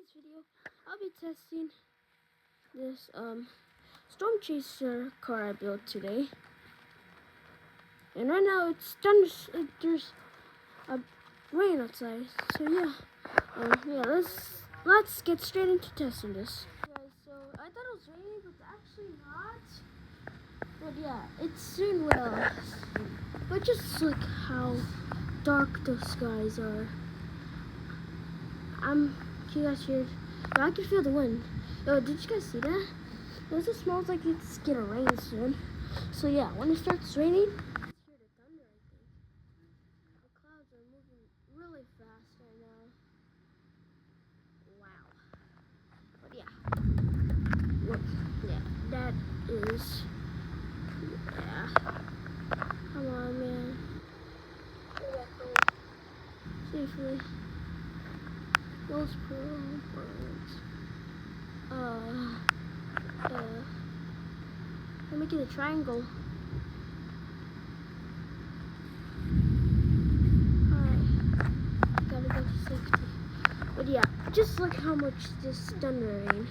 this video, I'll be testing this Storm Chaser car I built today. And right now there's a rain outside. So yeah, let's get straight into testing this. Guys, so I thought it was raining, but it's actually not. But yeah, it soon will. But just look how dark the skies are. Can you guys hear? Yeah, I can feel the wind. Yo, did you guys see that? It just smells like it's gonna rain soon. So yeah, when it starts raining, you can hear the thunder, I think. The clouds are moving really fast right now. Wow. But yeah. Look, yeah, that is, yeah. Come on, man. Get back home safely. Those birds. I'm making a triangle. Alright, gotta go to safety. But yeah, just look how much this thunder rain.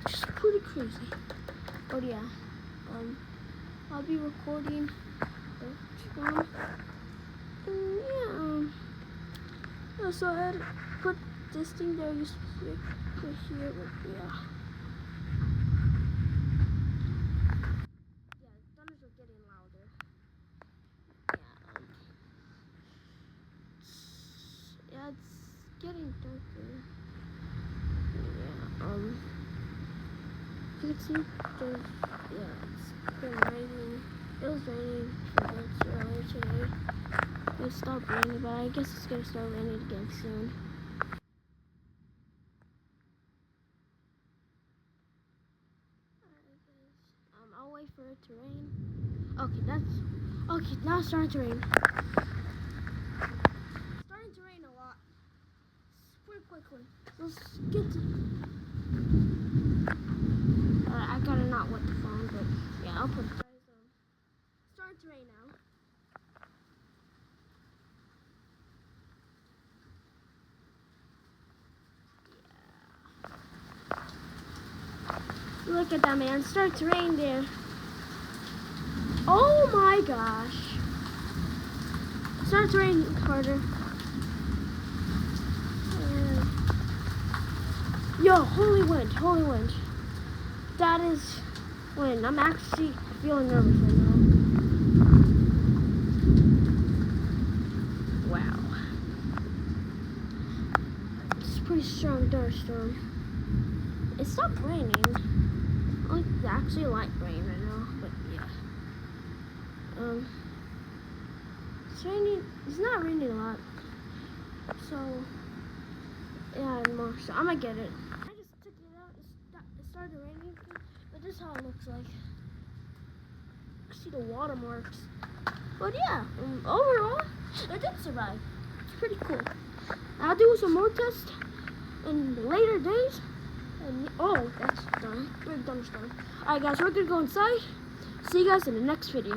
Just pretty crazy. But yeah, I'll be recording. Yeah, so I had to put this thing there used to be here, but yeah. Yeah, the thunders are getting louder. Yeah, it's getting darker. Yeah, you can see it's been raining. It was raining earlier today. It stopped raining, but I guess it's gonna start raining again soon. Alright guys, I'll wait for it to rain. Okay, now it's starting to rain. It's starting to rain a lot. Pretty quickly. Let's get to... I gotta not wet the phone, but yeah, I'll put it. It's starting to rain now. Look at that, man. It started to rain there. Oh my gosh. It started to rain harder. Yo, holy wind, holy wind. That is wind. I'm actually feeling nervous right now. Wow. It's a pretty strong thunderstorm. It stopped raining. Like actually light rain right now, but yeah. It's raining. It's not raining a lot, so yeah, anymore. So I'm gonna get it. I just took it out. It started raining, but this is how it looks like. See the watermarks. But yeah, overall, it did survive. It's pretty cool. I'll do some more tests in later days. And oh, that's done. We're done. Alright guys, we're gonna go inside. See you guys in the next video.